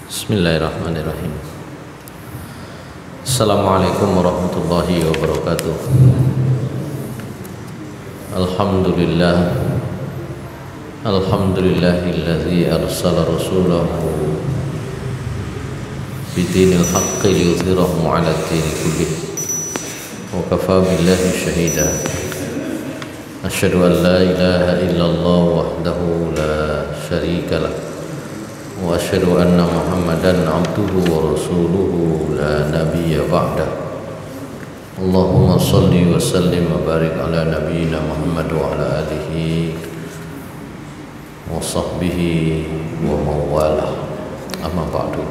Bismillahirrahmanirrahim. Assalamualaikum warahmatullahi wabarakatuh. Alhamdulillah, alhamdulillahillazi arsala rasulahu bidinil haqqi liyudhhirahu 'ala dini kullih wa kafa billahi shahida. Asyhadu an la ilaha illallah wahdahu la syarika lah wa asyhadu anna Muhammadan abduhu wa rasuluhu la nabiyya ba'dah. Allahumma salli wa sallim wa barik ala nabiyyina Muhammad wa ala alihi wa sahbihi wa mawalah. Amma ba'du.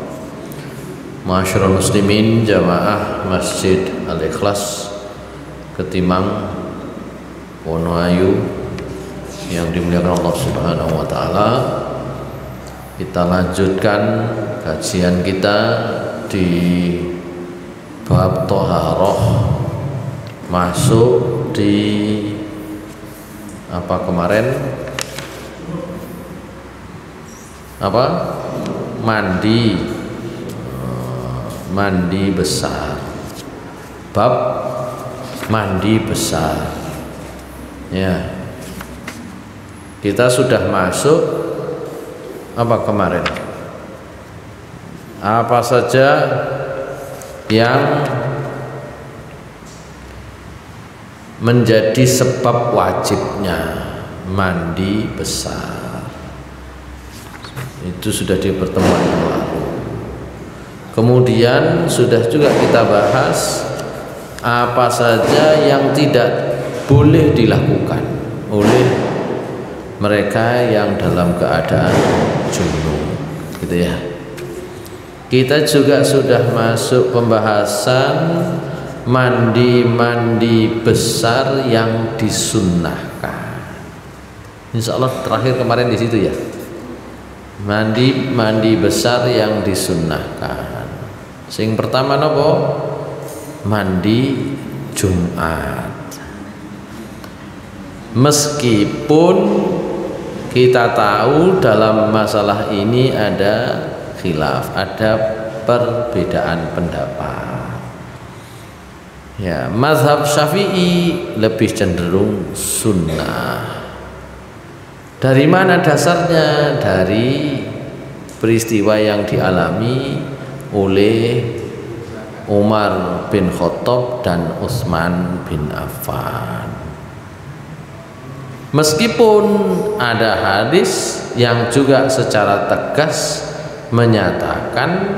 Ma'asyiral muslimin jamaah Masjid Al-Ikhlas Ketimang Wonoayu yang dimuliakan Allah Subhanahu wa taala. Kita lanjutkan kajian kita di bab thaharah, masuk di apa kemarin? Mandi besar. Bab mandi besar. Ya. Kita sudah masuk apa kemarin? Apa saja yang menjadi sebab wajibnya mandi besar? Itu sudah di pertemuan yang lalu. Kemudian sudah juga kita bahas apa saja yang tidak boleh dilakukan oleh mereka yang dalam keadaan junub, gitu ya. Kita juga sudah masuk pembahasan mandi besar yang disunnahkan. Insya Allah terakhir kemarin di situ ya. Mandi besar yang disunnahkan. Sing pertama nopo? Mandi Jumat. Meskipun kita tahu dalam masalah ini ada khilaf, ada perbedaan pendapat. Ya, mazhab Syafi'i lebih cenderung sunnah. Dari mana dasarnya? Dari peristiwa yang dialami oleh Umar bin Khattab dan Utsman bin Affan. Meskipun ada hadis yang juga secara tegas menyatakan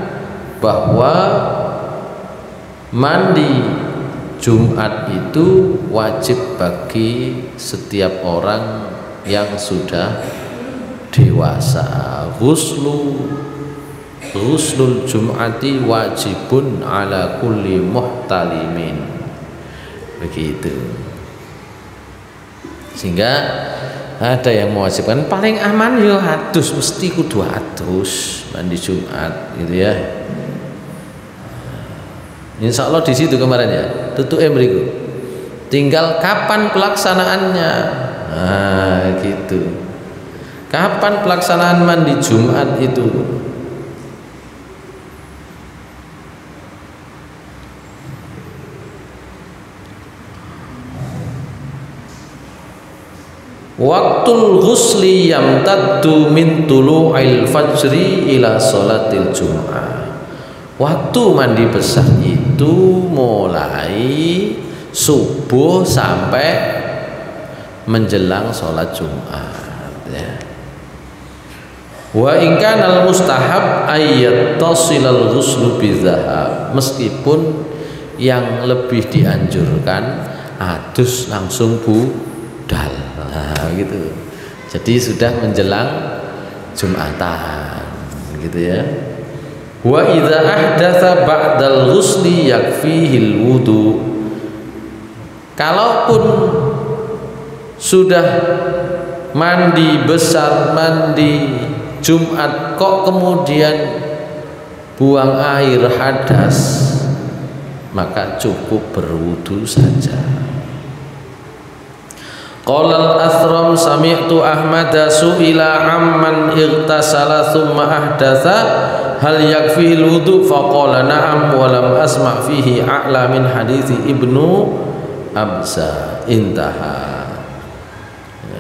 bahwa mandi Jumat itu wajib bagi setiap orang yang sudah dewasa. Ghuslul Jum'ati wajibun ala kulli muhtalimin. Begitu. Sehingga ada yang mewajibkan paling aman yo adus, mesti kudu adus mandi Jumat gitu ya. Insya Allah di situ kemarin ya, tutup mriku. Tinggal kapan pelaksanaannya. Nah, gitu. Kapan pelaksanaan mandi Jumat itu? Waktul ghusli yamtaddu min tulu'il fajri ila sholatil jum'ah. Waktu mandi besar itu mulai subuh sampai menjelang sholat Jumat ya. Wa in kana al-mustahab ayyattasilal ghuslu bidzahab. Meskipun yang lebih dianjurkan adus langsung budal. Nah, gitu. Jadi sudah menjelang Jumatan, gitu ya. Wa idza ahdatsa ba'dal ghusli yakfihil wudu. Kalaupun sudah mandi besar, mandi Jumat kok kemudian buang air hadas, maka cukup berwudu saja. Qala al-Athram sami'tu Ahmad su'ila amman irtasala thumma ahdatsa hal yakfihi wudu faqala na'am wa lam asma' fihi a'la min hadithi Ibnu Abza intaha.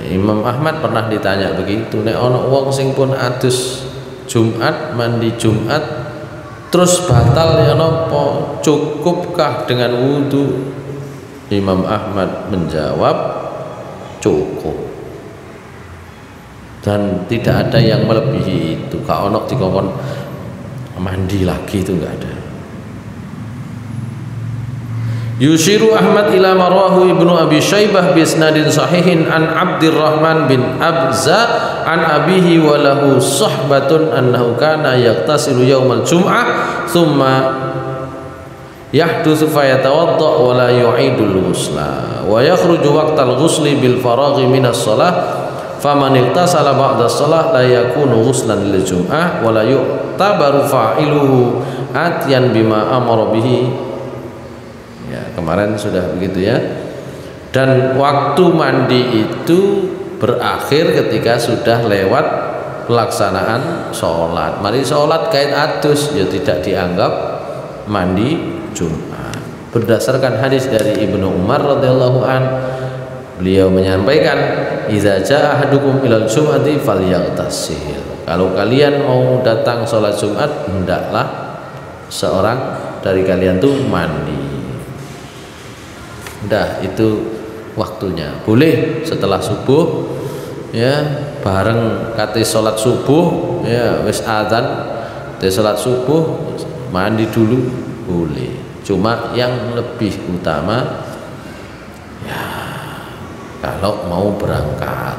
Imam Ahmad pernah ditanya begitu, nek ana wong sing pun adus Jumat, mandi Jumat terus batal ya napa, cukupkah dengan wudu? Imam Ahmad menjawab cukup, dan tidak ada yang melebihi itu. Ka ono dikongkon mandi lagi, itu enggak ada. Yushiru Ahmad ila marahu Ibnu Abi Syaibah bi isnadin sahihin an Abdurrahman bin Abza an abihi wa lahu sahbatun annahu kana yaghtasilu yaumal jum'ah thumma yahdutsu fayatawadda wa la yu'idul ghusla wa yakhruju waqtal ghusli bil faraghi minas shalah faman igtasala ba'da shalah la yakunu ghuslan lil jum'ah wa la yu'tabaru fa'iluhu atyan bima amara bihi. Ya, kemarin sudah begitu ya. Dan waktu mandi itu berakhir ketika sudah lewat pelaksanaan sholat. Mari sholat kait adus ya tidak dianggap mandi Jumat. Berdasarkan hadis dari Ibnu Umar radhiyallahu an, beliau menyampaikan, idza jaa ahadukum ilal jum'ati falyaghtasil. Kalau kalian mau datang sholat Jumat, hendaklah seorang dari kalian tuh mandi. Udah, itu waktunya. Boleh setelah subuh ya, bareng kate salat subuh ya, wis azan te salat subuh mandi dulu boleh. Cuma yang lebih utama ya kalau mau berangkat.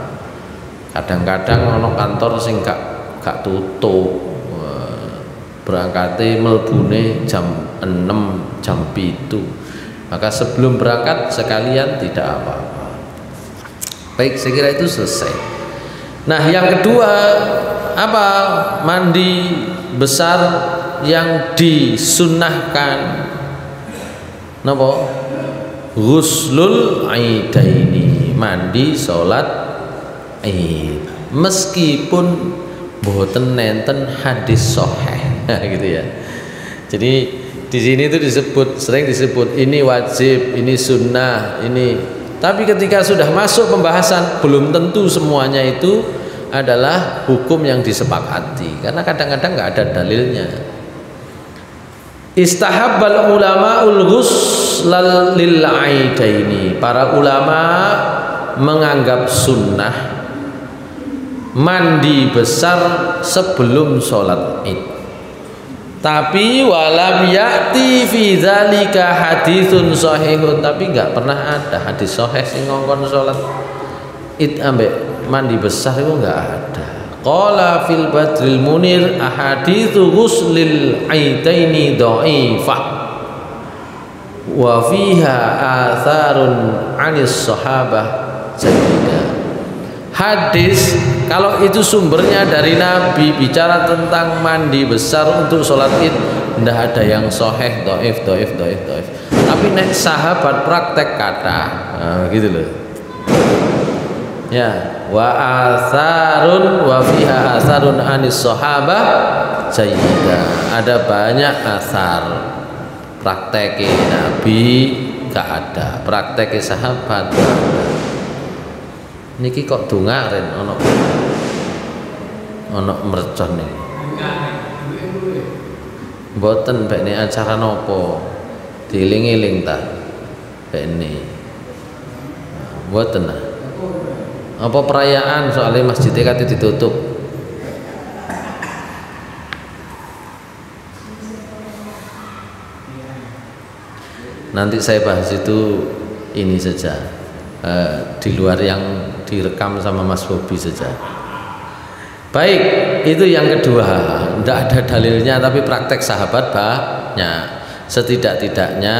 Kadang-kadang ono kantor sing gak tutup. Berangkate mlebune jam 6, jam 7. Maka sebelum berangkat sekalian tidak apa-apa. Baik, saya kira itu selesai. Nah, yang kedua apa? Mandi besar yang disunnahkan. Napa? Ghuslul aidaini, mandi salat Id. Meskipun boten nenten hadis sahih. Gitu ya. Jadi di sini itu sering disebut ini wajib, ini sunnah, ini. Tapi ketika sudah masuk pembahasan, belum tentu semuanya itu adalah hukum yang disepakati, karena kadang-kadang nggak ada dalilnya. Istahabbal ulama'ul ghusl lil aidaini. Para ulama menganggap sunnah mandi besar sebelum sholat Id. Tapi walam ya'ti fi dzalika haditsun sahihun, tapi enggak pernah ada hadis sahih sing ngongkon salat Id ambek mandi besar itu enggak ada. Qala fil Badril Munir ahaditsu ghuslil aidaini dhaifah wa fiha atharun 'anis sahabah jadidah. Hadis kalau itu sumbernya dari Nabi bicara tentang mandi besar untuk sholat Id, tidak ada yang sahih, dhaif. Tapi nek sahabat praktek kata, gitu loh. Ya, wa asarun wa fiha asarun anis sahabah sayyidah. Ada banyak asar praktek Nabi gak ada, praktek sahabat gak ada. Niki kok dongaren ono mercon nih. Mboten bekne acara nopo? Dieling-eling ta? Bekne. Mboten lah. Apa perayaan soalnya masjidnya kate ditutup? Nanti saya bahas itu ini saja. Di luar yang direkam sama Mas Bobi saja. Baik, itu yang kedua. Tidak ada dalilnya tapi praktek sahabat banyak. Setidak-tidaknya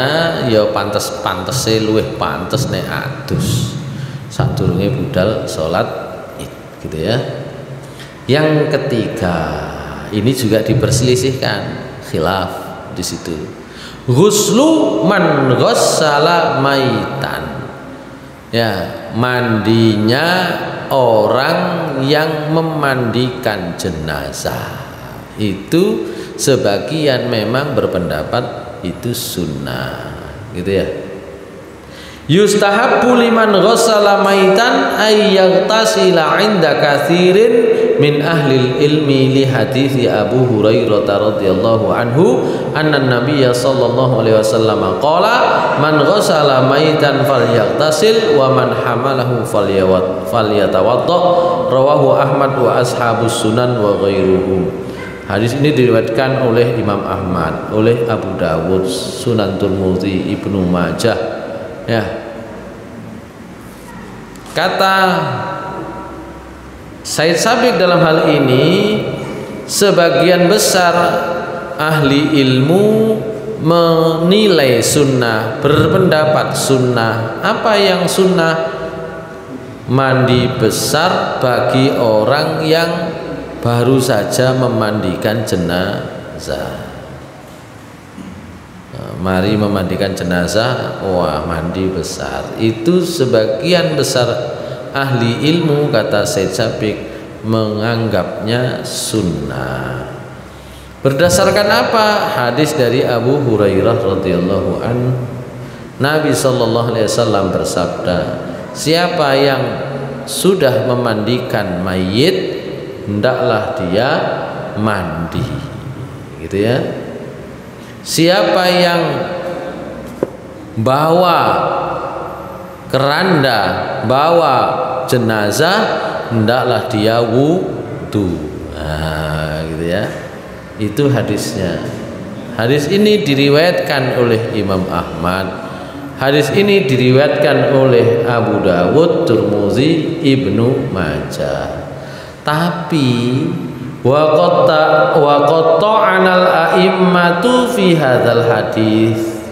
ya pantes-pantese luwih pantes nek adus sadurunge budal salat Id, gitu ya. Yang ketiga, ini juga diperselisihkan, khilaf di situ. Ghuslu man ghassala maitan. Ya, mandinya orang yang memandikan jenazah itu sebagian memang berpendapat itu sunnah, gitu ya. Yustahabbu liman ghassala maitan ay yaghtasila 'inda katsirin min ahlil ilmi li hadithi Abu Hurairah radhiyallahu anhu anna Nabiyya sallallahu alaihi wasallam qala man ghassala maitan falyaghtasil wa man hamalahu falyatawadda rawahu Ahmad wa ashabus sunan wa ghairuhum. Hadis ini diriwayatkan oleh Imam Ahmad, oleh Abu Dawud, Sunan Tirmidzi, Ibnu Majah. Ya. Kata Said Sabiq dalam hal ini, sebagian besar ahli ilmu menilai sunnah, berpendapat sunnah. Apa yang sunnah? Mandi besar bagi orang yang baru saja memandikan jenazah. Mari memandikan jenazah, wah mandi besar. Itu sebagian besar ahli ilmu, kata Said Sabiq, menganggapnya sunnah. Berdasarkan apa? Hadis dari Abu Hurairah radhiyallahu anhu, Nabi sallallahu alaihi wasallam bersabda, siapa yang sudah memandikan mayit, hendaklah dia mandi, gitu ya. Siapa yang bawa keranda, bawa jenazah, hendaklah dia wudu. Nah, gitu ya. Itu hadisnya. Hadis ini diriwayatkan oleh Imam Ahmad. Hadis ini diriwayatkan oleh Abu Dawud, Tirmidzi, Ibnu Majah. Tapi wa qatta'anal a'immatu fi hadzal hadis.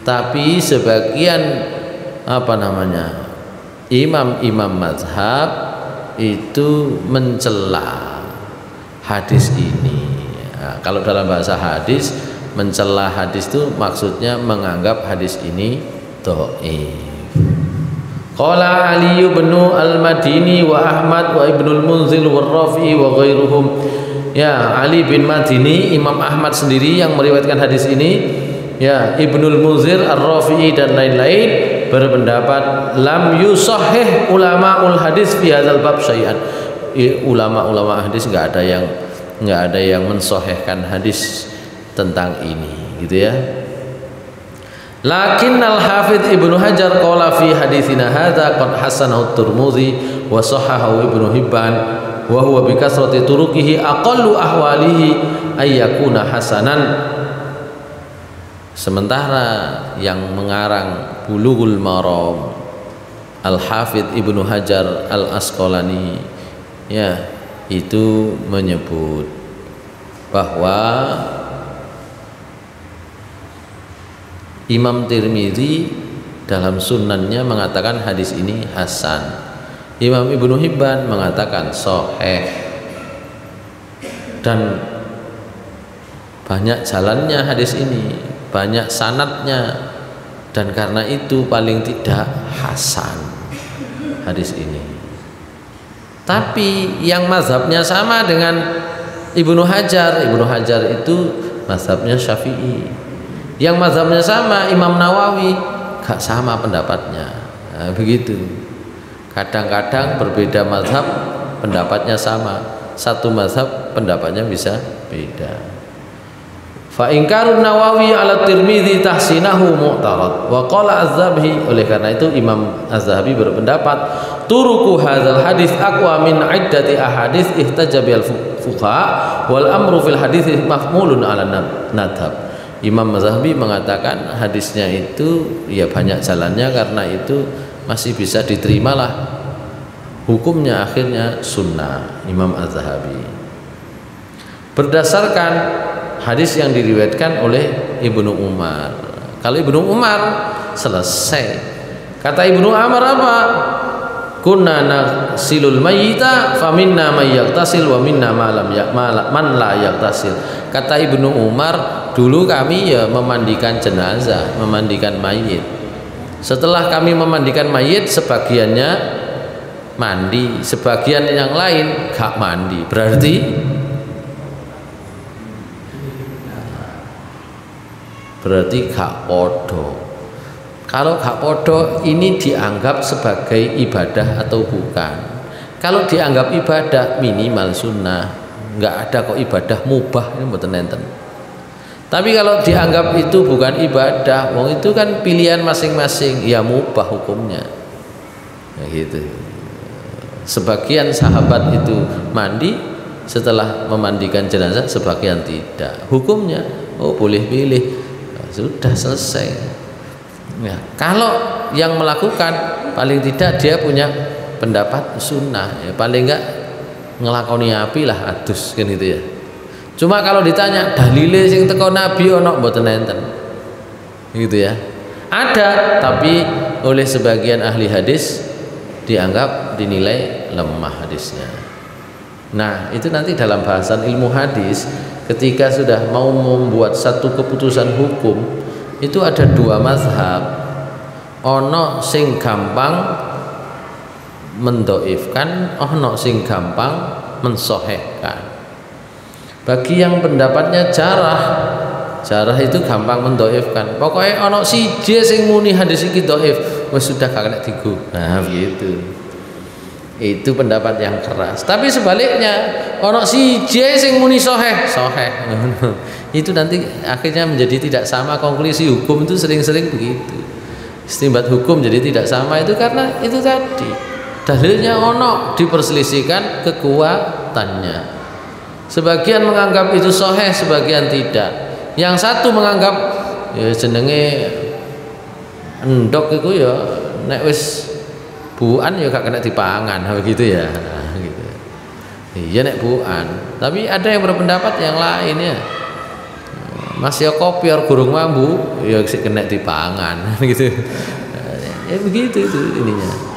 Tapi sebagian imam-imam mazhab itu mencela hadis ini. Nah, kalau dalam bahasa hadis, mencela hadis itu maksudnya menganggap hadis ini dhaif. Qala Ali bin al-Madini wa Ahmad wa Ibnul Munzir wa Rafi'i wa ghairuhum. Ya, Ali bin Madini, Imam Ahmad sendiri yang meriwayatkan hadis ini, ya, Ibnul Munzir, Ar-Rafi'i dan lain-lain berpendapat lam yusahhih ulamaul hadis fi hadzal bab syai'an. Ulama-ulama hadis enggak ada yang mensahihkan hadis tentang ini, gitu ya. Lakinnal Hafidz Ibnu Hajar qala fi haditsina hadza qad hasanahu Tirmidzi wa sahahahu Ibnu Hibban wa huwa bi kasrati turuqihi aqallu ahwalihi ay yakuna hasanan. Sementara yang mengarang Bulughul Maram Al-Hafidz Ibnu Hajar Al-Asqalani, ya, itu menyebut bahwa Imam Tirmidzi dalam sunannya mengatakan hadis ini hasan. Imam Ibnu Hibban mengatakan sahih. Dan banyak jalannya hadis ini, banyak sanadnya, dan karena itu paling tidak hasan hadis ini. Tapi yang mazhabnya sama dengan Ibnu Hajar itu mazhabnya Syafi'i. Yang mazhabnya sama Imam Nawawi, gak sama pendapatnya. Nah, begitu. Kadang-kadang berbeda mazhab, pendapatnya sama. Satu mazhab pendapatnya bisa beda. Fa ingkarun Nawawi ala Tirmidzi tahsinahu mu'tarad. Wa qala Az-Zahabi, oleh karena itu Imam Az-Zahabi berpendapat turuku hadzal hadis aqwa min iddati ahadits ihtajja bil fuqaha wal amru fil hadits mahmulun ala nadhab. Imam Az-Zahabi mengatakan hadisnya itu ya banyak jalannya, karena itu masih bisa diterimalah hukumnya, akhirnya sunnah. Imam Az-Zahabi berdasarkan hadis yang diriwayatkan oleh Ibnu Umar. Kalau Ibnu Umar selesai. Kata Ibnu Umar apa? Kunna nasilul mayyita faminna may yaghtasil wa minna man la yaghtasil. Kata Ibnu Umar, dulu kami ya memandikan jenazah, memandikan mayit. Setelah kami memandikan mayit, sebagiannya mandi, sebagian yang lain gak mandi. Berarti berarti gak podo. Kalau gak podo ini dianggap sebagai ibadah atau bukan? Kalau dianggap ibadah minimal sunnah, nggak ada kok ibadah mubah, ini mboten enten. Tapi kalau dianggap itu bukan ibadah, wong itu kan pilihan masing-masing, ya mubah hukumnya. Ya gitu. Sebagian sahabat itu mandi setelah memandikan jenazah, sebagian tidak. Hukumnya, oh boleh pilih, sudah selesai. Ya, kalau yang melakukan paling tidak dia punya pendapat sunnah, ya paling enggak ngelakoni api lah adus kan gitu ya. Cuma kalau ditanya dalile sing teko Nabi ono mboten enten. Gitu ya. Ada, tapi oleh sebagian ahli hadis dianggap dinilai lemah hadisnya. Nah, itu nanti dalam bahasan ilmu hadis ketika sudah mau membuat satu keputusan hukum itu ada dua mazhab. Ono sing gampang mendoifkan, ono sing gampang mensohehkan. Bagi yang pendapatnya jarah itu gampang mendoifkan. Pokoknya ono siji sing muni hadis iki doif, wis sudah gak kena digo. Nah, gitu. Itu pendapat yang keras. Tapi sebaliknya, ono siji sing muni soheh. Itu nanti akhirnya menjadi tidak sama, konklusi hukum itu sering-sering begitu. Istimbat hukum jadi tidak sama itu karena itu tadi. Dalilnya ono diperselisihkan kekuatannya. Sebagian menganggap itu sahih, sebagian tidak. Yang satu menganggap ya jenenge endok itu ya nek wis buan ya gak kena dipangan begitu ya. Nah, gitu. Iya nek buan. Tapi ada yang berpendapat yang lain ya. Mas ya kopior gurung mambu ya sik kena dipangan gitu. Ya begitu itu ininya.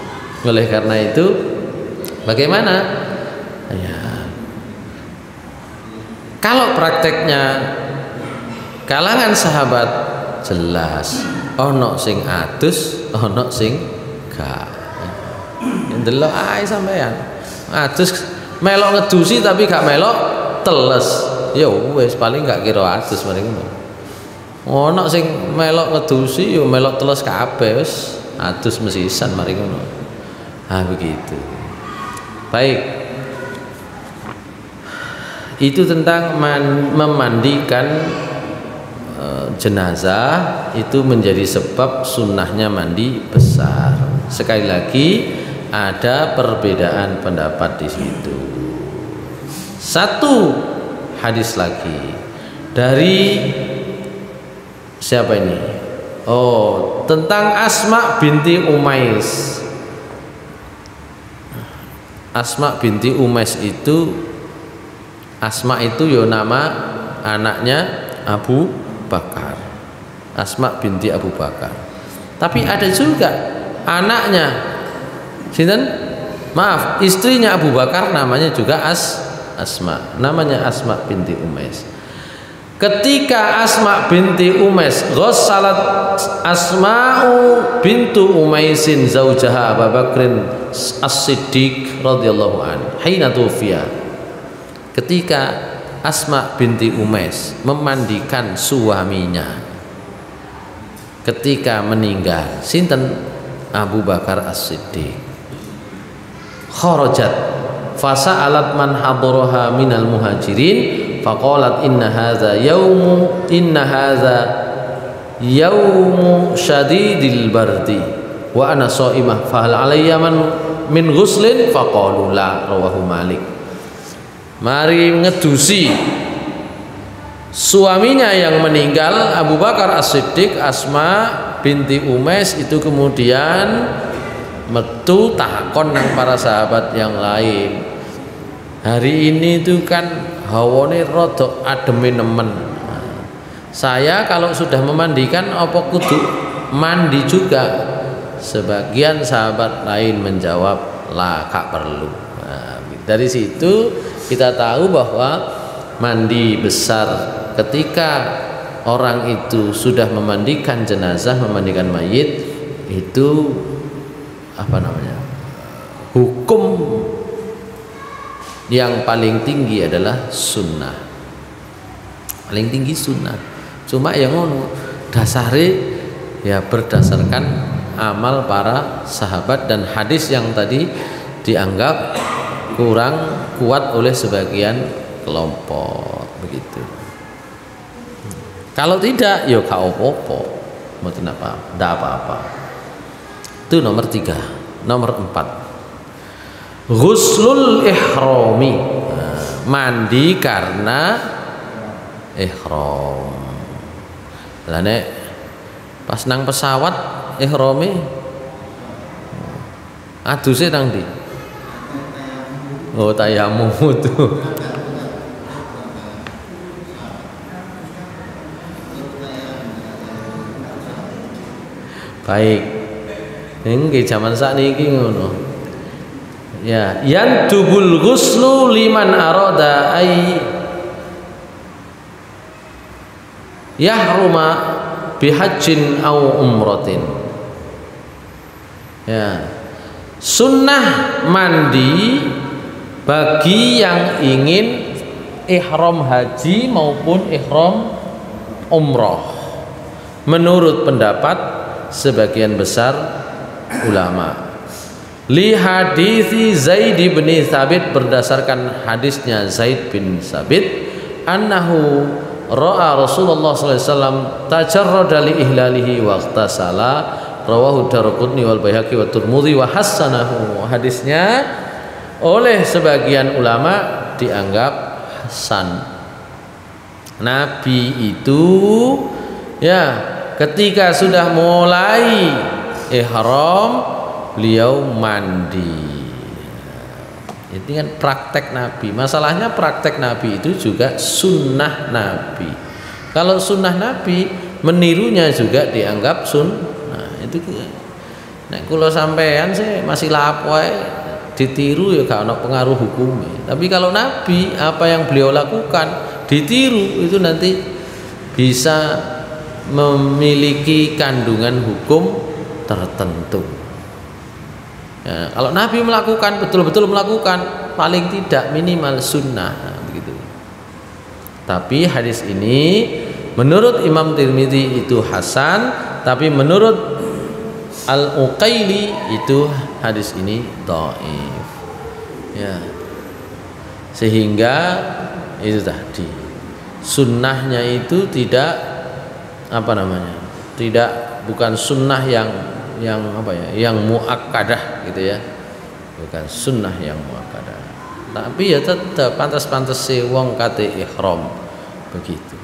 Oleh karena itu bagaimana? Ya, kalau prakteknya kalangan sahabat jelas ono sing adus, ono sing gak. Ndelok ae sampean. Adus melok ngedusi tapi gak melok teles. Ya wis paling gak kira adus mari ngono. Ono sing melok ngedusi yo melok teles kabeh wis adus mesisan mari ngono. Ah begitu. Baik. Itu tentang memandikan jenazah itu menjadi sebab sunnahnya mandi besar. Sekali lagi ada perbedaan pendapat di situ. Satu hadis lagi dari siapa ini? Oh, tentang Asma binti Umais. Asma binti Umais itu Asma itu yo nama anaknya Abu Bakar. Asma binti Abu Bakar. Tapi ada juga anaknya sinten? Maaf, istrinya Abu Bakar namanya juga Asma. Namanya Asma binti Umais. Ketika Asma binti Umais ghassalat Asma'u bintu Umaisin zaujaha Abu Bakrin As-Siddiq radhiyallahu anhu hina tufiya. Ketika Asma binti Umais memandikan suaminya ketika meninggal, sinten? Abu Bakar As-Siddiq. Kharajat fasa'alat man hadaraha minal muhajirin faqalat inna hadza yaumu syadidil bardi wa ana shaimah fahal alayya min ghuslin faqalu la. Rawahu Malik. Mari ngedusi suaminya yang meninggal Abu Bakar As-Siddiq, Asma binti Umais itu kemudian metu takon nang para sahabat yang lain. Hari ini itu kan hawane rada ademe nemen. Saya kalau sudah memandikan apa kudu mandi juga? Sebagian sahabat lain menjawab lah gak perlu. Nah, dari situ kita tahu bahwa mandi besar ketika orang itu sudah memandikan jenazah, memandikan mayit itu apa namanya? Hukum yang paling tinggi adalah sunnah. Paling tinggi sunnah. Cuma yang ngono dasari ya berdasarkan amal para sahabat dan hadis yang tadi dianggap kurang kuat oleh sebagian kelompok begitu. Kalau tidak ya gak apa-apa, mboten apa, ndak apa-apa. Itu nomor 3. Nomor 4, ghuslul ihrami, mandi karena ihram. Lah nek pas nang pesawat ihrami aduse nang ndi? Oh tayamum tuh. Baik. Nggih zaman sakniki ngono. Ya, yantubul ghuslu liman arada ay yahruma bihajjin au umratin. Ya. Sunnah mandi bagi yang ingin ihram haji maupun ihram umrah. Menurut pendapat sebagian besar ulama. Li hadithi Zaid bin Thabit, berdasarkan hadisnya Zaid bin Thabit, annahu ra'a Rasulullah sallallahu alaihi wasallam tajarrada li ihlalihi wa ightasala, rawahu Daruqutni wal Baihaqi wa Tirmidzi wa hassanahu. Hadisnya oleh sebagian ulama dianggap hasan. Nabi itu ya ketika sudah mulai ihram beliau mandi. Itu kan praktek Nabi. Masalahnya praktek Nabi itu juga sunnah Nabi. Kalau sunnah Nabi, menirunya juga dianggap sunnah. Itu nek kula sampean sih masih lapo ditiru ya gak ono pengaruh hukumnya. Tapi kalau Nabi, apa yang beliau lakukan ditiru, itu nanti bisa memiliki kandungan hukum tertentu. Ya, kalau Nabi melakukan, betul-betul melakukan, paling tidak minimal sunnah, begitu. Tapi hadis ini menurut Imam Tirmidzi itu hasan, tapi menurut Al-Uqaili itu hadis ini dhaif. Ya. Sehingga itu tadi sunnahnya itu tidak apa namanya? Tidak, bukan sunnah yang apa ya, yang muakkadah gitu ya, bukan sunnah yang muakkadah, tapi ya tetap pantas-pantas wong kate ihram begitu.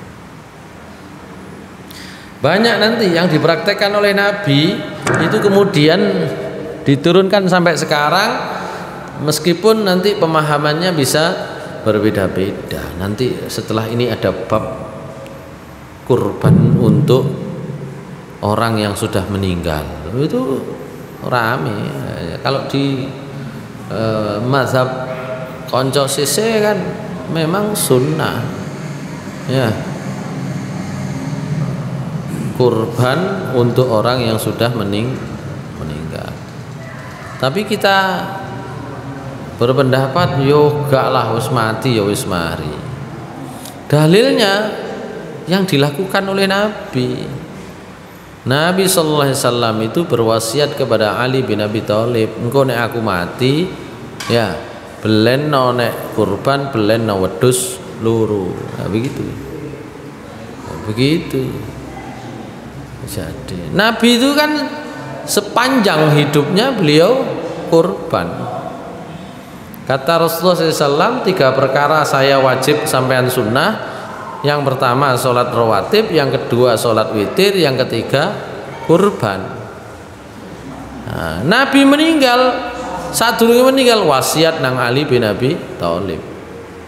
Banyak nanti yang dipraktekkan oleh Nabi itu kemudian diturunkan sampai sekarang, meskipun nanti pemahamannya bisa berbeda-beda. Nanti setelah ini ada bab kurban untuk orang yang sudah meninggal, itu rame. Kalau di mazhab konco sise kan memang sunnah ya, kurban untuk orang yang sudah meninggal. Tapi kita berpendapat yo gak lah, wis mati ya wis mari. Dalilnya yang dilakukan oleh Nabi. Nabi sallallahu alaihi wasallam itu berwasiat kepada Ali bin Abi Thalib, engko nek aku mati ya belenno nek kurban belenno wedhus loro. Nah, begitu. Begitu. Jadi Nabi itu kan sepanjang hidupnya beliau kurban. Kata Rasulullah SAW, 3 perkara saya wajib sampean sunnah. Yang pertama sholat rawatib, yang kedua sholat witir, yang ketiga kurban. Nah, Nabi meninggal, sadurunge meninggal wasiat nang Ali bin Abi Thalib,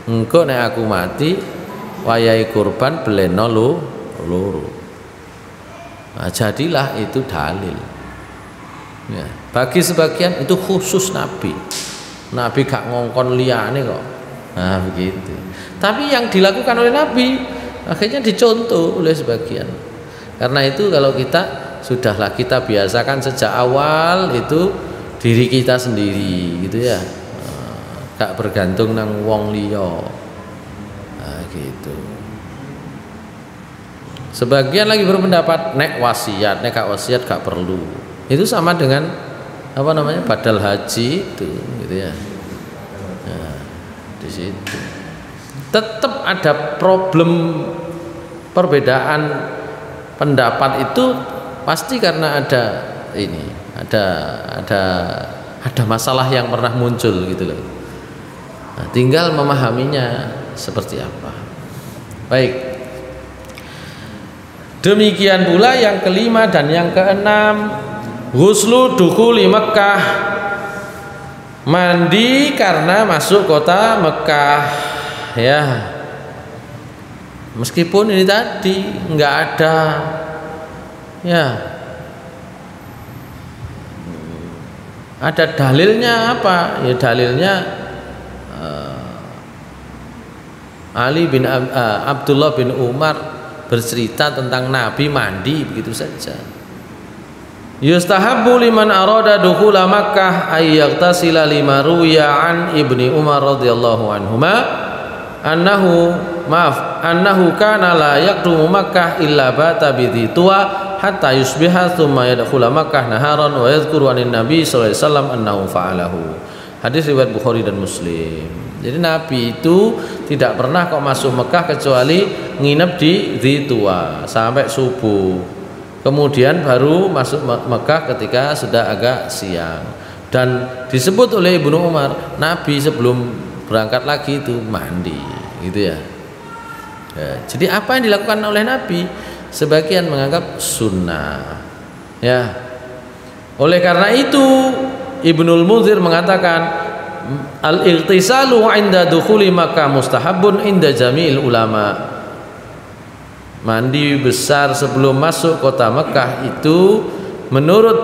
engko nek aku mati wayahe kurban beleno loro. Nah, jadilah itu dalil ya. Bagi sebagian itu khusus Nabi gak ngongkon liyane kok. Nah begitu. Tapi yang dilakukan oleh Nabi akhirnya dicontoh oleh sebagian. Karena itu kalau sudahlah kita biasakan sejak awal itu diri kita sendiri gitu ya, gak bergantung nang wong liya. Nah gitu. Sebagian lagi berpendapat nek wasiat, nek gak wasiat gak perlu. Itu sama dengan apa namanya badal haji itu, gitu ya. Nah, di situ tetap ada problem perbedaan pendapat itu pasti karena ada ini, ada masalah yang pernah muncul gitu loh. Nah, tinggal memahaminya seperti apa. Baik. Demikian pula yang kelima dan yang keenam, ghuslu dukhuli Mekkah, mandi karena masuk kota Mekkah, ya. Meskipun ini tadi nggak ada, ya, ada dalilnya apa? Ya dalilnya Ali bin Abdullah bin Umar bercerita tentang Nabi mandi begitu saja. Yustahabbu liman arada dukhula Makkah ay yaghtasila lima ruwiya an Ibni Umar radhiyallahu anhuma annahu kana la yaqdumu Makkah illa bata bi Dhituwa hatta yusbiha thumma yadkhula Makkah naharan wa yadhkuru anin Nabi sallallahu alaihi wasallam annahu fa'alahu. Hadis riwayat Bukhari dan Muslim. Jadi Nabi itu tidak pernah kok masuk Mekah kecuali nginep di Dhituwa sampai subuh. Kemudian baru masuk Mekah ketika sudah agak siang. Dan disebut oleh Ibnu Umar, Nabi sebelum berangkat lagi itu mandi, gitu ya. Ya, jadi apa yang dilakukan oleh Nabi? Sebagian menganggap sunnah. Ya. Oleh karena itu Ibnul Munzir mengatakan al-ightisalu 'inda dukhuli Makkah mustahabun 'inda jami'il ulama. Mandi besar sebelum masuk kota Mekah itu menurut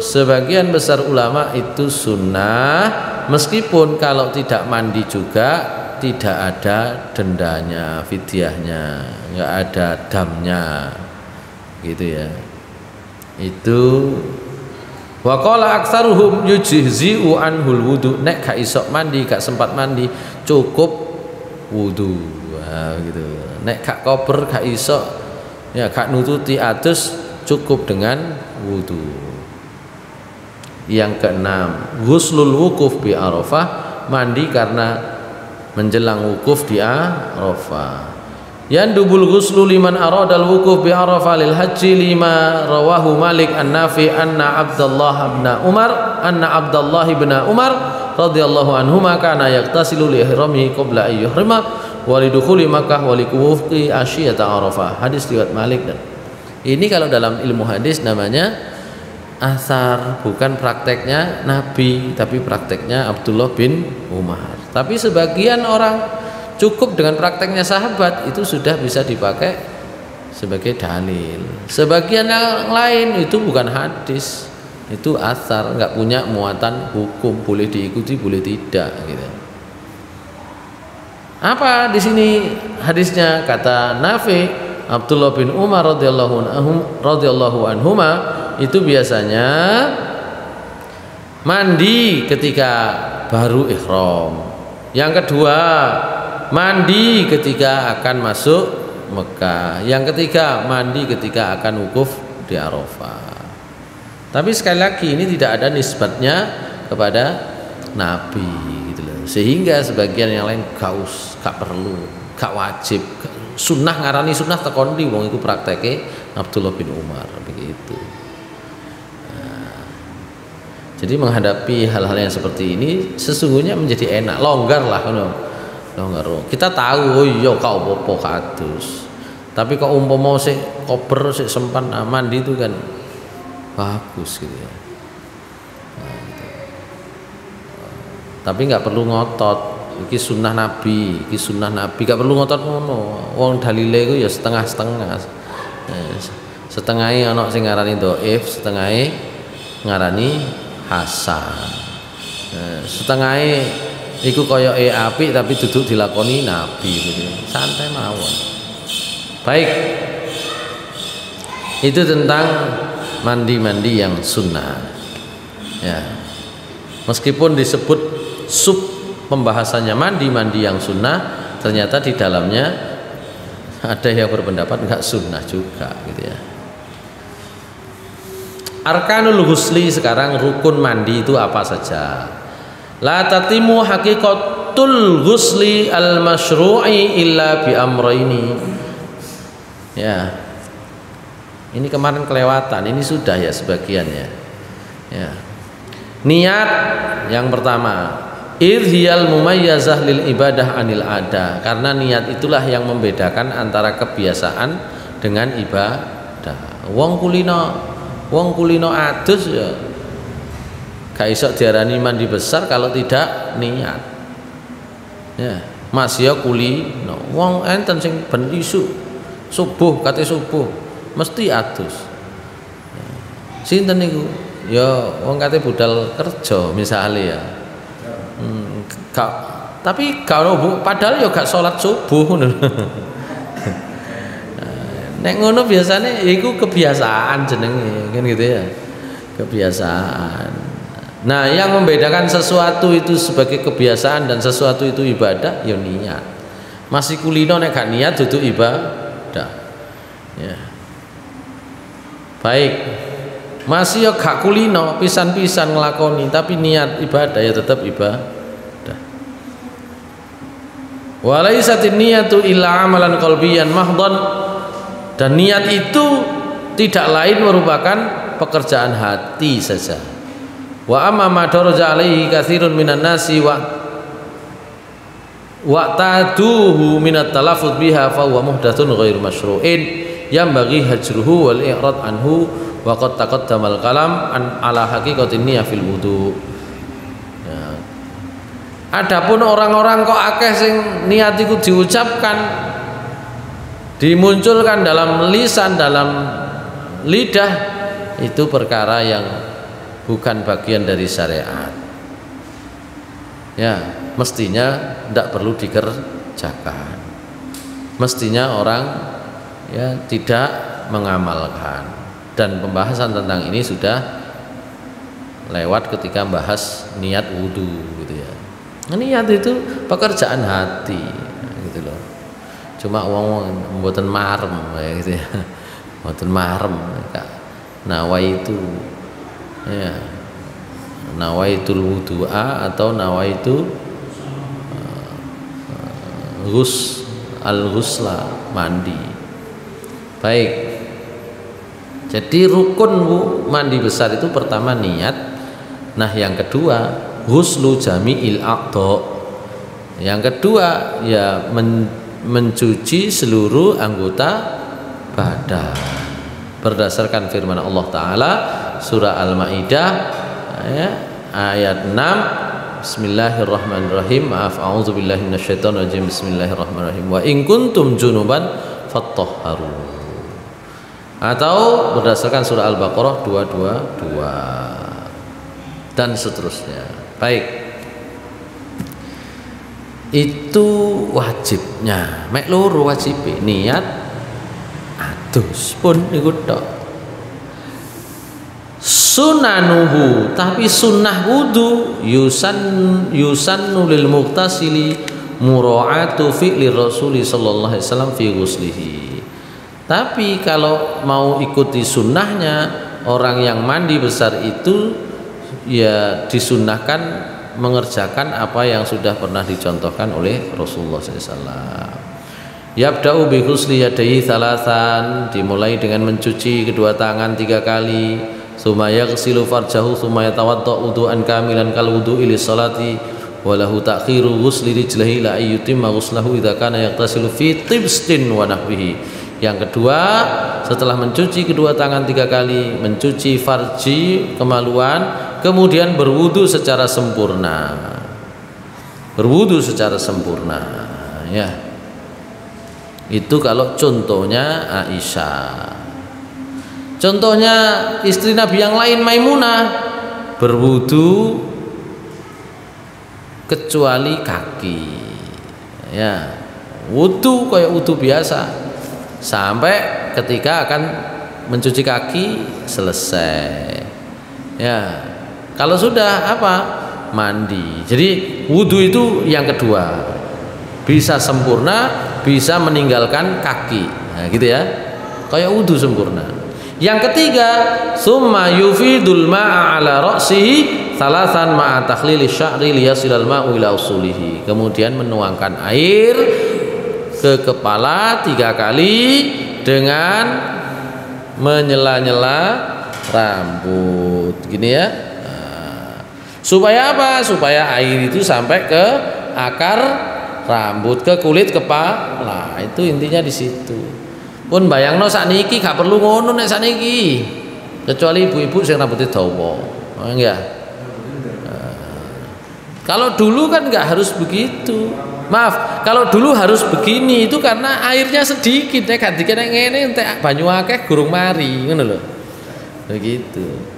sebagian besar ulama itu sunnah, meskipun kalau tidak mandi juga tidak ada dendanya, fidyahnya, nggak ada damnya, gitu ya. Itu wa qala aktsaruhum yujzi'u anhul wudu, nek gak iso mandi, gak sempat mandi, cukup wudu. Nah, gitu. Nek gak kober gak iso, ya gak nututi atus, cukup dengan wudu. Yang keenam, ghuslul wukuf bi Arafah, mandi karena menjelang wukuf di Arafah. Yandubul ghuslu liman aradal wukuf bi Arafah lil haji lima rawahu Malik an-Nafi anna Abdullah bin Umar radhiyallahu anhuma kana yaqtasilu li ihramihi qabla ay yuhrima wa lidukhuli Makkah wa likuwufi asyiyata Arafah. Hadis riwayat Malik. Dan ini kalau dalam ilmu hadis namanya asar, bukan prakteknya Nabi tapi prakteknya Abdullah bin Umar. Tapi sebagian orang cukup dengan prakteknya sahabat itu sudah bisa dipakai sebagai dalil. Sebagian yang lain itu bukan hadis, itu asar, nggak punya muatan hukum, boleh diikuti boleh tidak gitu. Apa di sini hadisnya? Kata Nafi, Abdullah bin Umar radhiyallahu anhuma itu biasanya mandi ketika baru ihram. Yang kedua, mandi ketika akan masuk Mekah. Yang ketiga, mandi ketika akan wukuf di Arafah. Tapi sekali lagi ini tidak ada nisbatnya kepada Nabi gitu loh. Sehingga sebagian yang lain gak perlu, gak wajib. Sunnah ngarani sunnah tekondi wong itu prakteknya Abdullah bin Umar begitu. Nah, jadi menghadapi hal-hal yang seperti ini sesungguhnya menjadi enak, longgar lah longgar. Kita tahu oh iya kau apa kados. Tapi kok umpama sik kober sik sempan mandi itu kan bagus gitu ya. Nah, gitu. Tapi nggak perlu ngotot. Iki sunnah Nabi, gak perlu ngotot ngono. Wong dalile iku ya setengah-setengah. Setengahnya ana sing ngarani dhaif, setengahnya ngarani hasan. Setengahnya iku koyoke apik tapi duduk dilakoni Nabi gitu. Santai mawon. Baik. Itu tentang mandi-mandi yang sunnah. Ya. Meskipun disebut pembahasannya mandi yang sunnah, ternyata di dalamnya Ada yang berpendapat enggak sunnah juga gitu ya. Arkanul ghusli, sekarang rukun mandi itu apa saja? La tatimu haqiqatul ghusli al masyru'i illa bi amraini. Ya. Ini kemarin kelewatan, ini sudah ya sebagian ya. Ya. Niat yang pertama, idhiyal mumayyazah lil ibadah anil ada, karena niat itulah yang membedakan antara kebiasaan dengan ibadah. Wong kulino adus ya gak iso diarani mandi besar kalau tidak niat. Ya, Mas ya kulino. Wong enten sing ben isu subuh kate subuh mesti adus. Ya. Sinten niku? Ya wong kate budal kerja misalnya ya. Tapi kalau padahal ya gak sholat subuh ngono. Nek ngono biasanya iku kebiasaan jenenge kan gitu ya. Kebiasaan. Nah, yang membedakan sesuatu itu sebagai kebiasaan dan sesuatu itu ibadah ya niat. Masih kulino nek gak niat dudu ibadah. Ya. Baik. Masih ya gak kulino pisan-pisan nglakoni tapi niat ibadah ya tetap ibadah. Walaisatin niyatu illa amalan qalbiyan mahdhan, dan niat itu tidak lain merupakan pekerjaan hati saja. Wa amma ma daraja alaihi katsirun minan nasi wa taduhu minat talaffuz biha fa huwa muhdatsun ghairu masyru'in yambaghi hajruhu wal i'rad anhu wa qad taqaddamal kalam ala haqiqatin niyyah fil wudu. Ya. Adapun orang-orang kok akeh sing niat iku diucapkan, dimunculkan dalam lisan, dalam lidah, itu perkara yang bukan bagian dari syariat. Ya, mestinya tidak perlu dikerjakan. Mestinya orang ya tidak mengamalkan. Dan pembahasan tentang ini sudah lewat ketika bahas niat wudu gitu ya. Niat itu pekerjaan hati gitu loh. Cuma wong mboten marem ya gitu ya. Mboten marem nawaitu ya. Nawaitul wudu'a atau nawaitu al-ghusla, mandi. Baik. Jadi rukun mandi besar itu pertama niat. Nah, yang kedua ghuslu jami'il a'dha. Yang kedua ya mencuci seluruh anggota badan. Berdasarkan firman Allah Ta'ala surah Al-Maidah ya, ayat 6. Bismillahirrahmanirrahim. A'udzubillahi minasyaitonirrajim. Bismillahirrahmanirrahim. Wa in kuntum junuban fattahharu. Atau berdasarkan surah Al-Baqarah 222 dan seterusnya. Baik. Itu wajibnya. Mek loro wajib niat adus pun iku tok. Sunanuhu, tapi sunnah wudu yusannu lil mughtasili mura'atu fi'li Rasul sallallahu alaihi wasallam fi ghuslihi. Tapi kalau mau ikuti sunnahnya orang yang mandi besar itu ya disunnahkan mengerjakan apa yang sudah pernah dicontohkan oleh Rasulullah SAW. Yabda'u bi ghusli yadayhi thalathan, dimulai dengan mencuci kedua tangan 3 kali. Tsumma yaghsilu farjahu tsumma yatawadda'u wudu'an kamilan kal wudu'i lis salati wa lahu ta'khiru ghusli rijlihi la ayyutimma ghuslahu idza kana yaghtasilu fi tibstin wa nahwihi. Yang kedua, setelah mencuci kedua tangan 3 kali, mencuci farji, kemaluan, kemudian berwudu secara sempurna. Berwudu secara sempurna, ya. Itu kalau contohnya Aisyah. Contohnya istri Nabi yang lain Maimunah berwudu kecuali kaki. Ya. Wudu kayak wudu biasa. Sampai ketika akan mencuci kaki selesai. Ya. Kalau sudah apa? Mandi. Jadi wudu itu yang kedua. Bisa sempurna bisa meninggalkan kaki. Nah, gitu ya. Kayak wudu sempurna. Yang ketiga, summa yufidul ma'a ala ra'sihi salasan ma'a takhlili sya'ri liyasilal ma'u ila usulihi. Kemudian menuangkan air ke kepala 3 kali dengan menyela-nyela rambut. Gini ya. Supaya apa? Supaya air itu sampai ke akar rambut, ke kulit kepala. Itu intinya di situ. Pun bayangno sakniki gak perlu ngono nek sakniki. Kecuali ibu-ibu sing rambutnya dawa. Enggak. Kalau dulu kan nggak harus begitu. Maaf, kalau dulu harus begini itu karena airnya sedikit. Nek ganti kene ngene entek banyu akeh gurung mari, ngono lho. Begitu.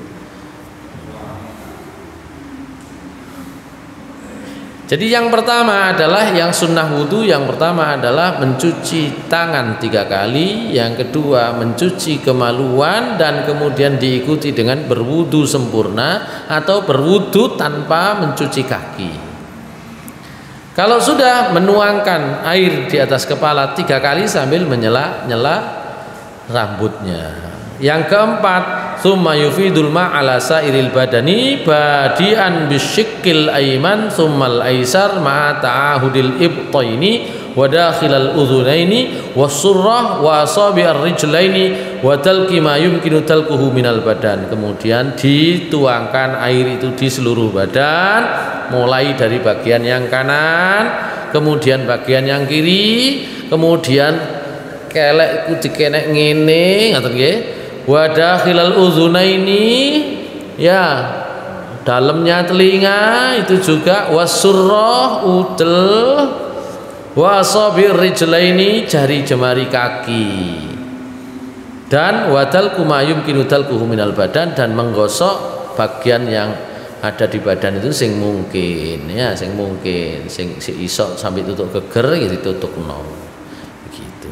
Jadi yang pertama adalah yang sunnah wudu, yang pertama adalah mencuci tangan 3 kali, yang kedua mencuci kemaluan, dan kemudian diikuti dengan berwudu sempurna atau berwudu tanpa mencuci kaki. Kalau sudah menuangkan air di atas kepala 3 kali sambil menyela-nyela rambutnya. Yang keempat, summa yufidul ma'ala sairil badani badian bisyikil aiman summal aisar ma'a ta'ahudil ibtaini wa dakhilal udhunaini wasurrah wa asabi'ar rijlaini wa talqi ma yumkinu talquhu minal badan. Kemudian dituangkan air itu di seluruh badan, mulai dari bagian yang kanan, kemudian bagian yang kiri, kemudian kelek ku dikenek ngene, ngoten nggih. Wa dakhilal udhunaini, ya dalamnya telinga itu juga, wasurrah udel, wa asabir rijlaini jari jemari kaki, dan wadal kumayum kinudal kuhu minal badan, dan menggosok bagian yang ada di badan itu sing mungkin, ya sing mungkin, sing iso sampai tutup geger ya ditutup begitu.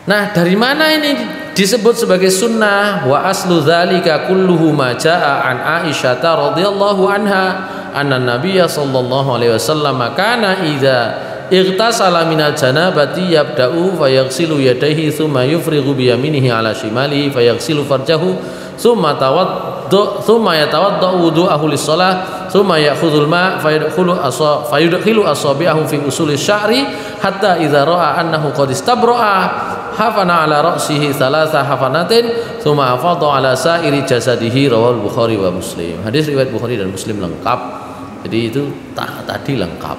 Nah, dari mana ini disebut sebagai sunnah? Wa aslu dzalika kulluhu ma jaa an Aisyah radhiyallahu anha anna Nabiyya sallallahu alaihi wasallam kana idza ightasala minal janabati yabda'u fayaghsilu yadayhi thumma yufrighu bi yaminihi ala shimalihi fayaghsilu farjahu thumma yatawadda'u wudu'ahu lis-shalah thumma ya'khudhul ma' fayudkhilu asabi'ahu fi usuli sya'ri hatta idza ra'a annahu qad istabra'a hafana ala ra'sihi thalatha hafanatin thumma afadha ala sa'iri jasadihi, rawahul Bukhari wa Muslim. Hadis riwayat Bukhari dan Muslim lengkap. Jadi itu tadi lengkap.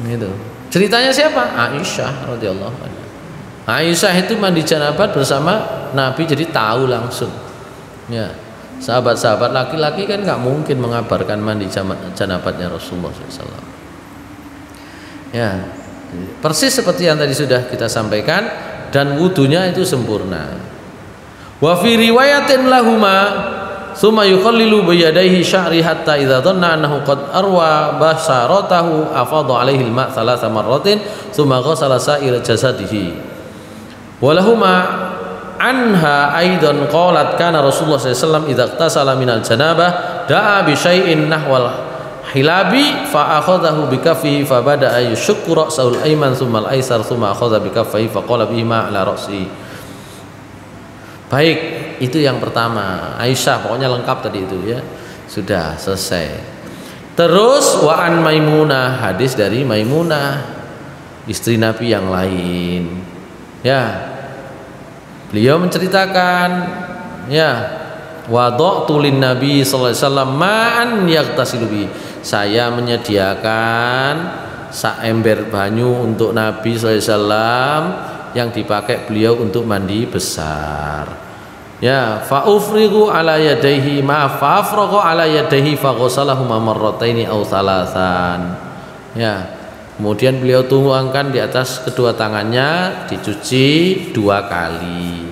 Gitu. Ceritanya siapa? Aisyah radhiyallahu anha. Aisyah itu mandi janabat bersama Nabi, jadi tahu langsung. Ya. Sahabat-sahabat laki-laki kan nggak mungkin mengabarkan mandi janabatnya Rasulullah SAW. Ya. Persis seperti yang tadi sudah kita sampaikan, dan wudunya itu sempurna. Wa fi riwayatin lahuma summa yukhallilu bi yadayhi sya'ri hatta idza dhanna annahu qad arwa basharatahu afadha alaihi al-ma' thalatha marratin summa ghassala sa'ir jasadihi. Wa lahuma anha aidan qalat kana Rasulullah sallallahu alaihi wasallam idza ightasala minal janabah da'a bi syai'in nahwal hilabi fa akhadhahu bi kaffihi fa bada'a yushukku ra'sahul ayman thumma al-aysar thumma akhadha bi kaffaihi fa qala bihima ala ra'si. Baik, itu yang pertama. Aisyah, pokoknya lengkap tadi itu ya. Sudah selesai. Terus wa an Maimunah, hadis dari Maimunah, istri Nabi yang lain. Ya. Beliau menceritakan, ya, wada'tu lin Nabi sallallahu alaihi wasallam ma'an yaghtasilu bi. Saya menyediakan saember banyu untuk Nabi SAW yang dipakai beliau untuk mandi besar. Ya, fa ufrigu ala yadayhi fa'afragu ala yadayhi fa ghasalahuma marrataini aw thalathan. Ya, kemudian beliau tuangkan di atas kedua tangannya, dicuci 2 kali.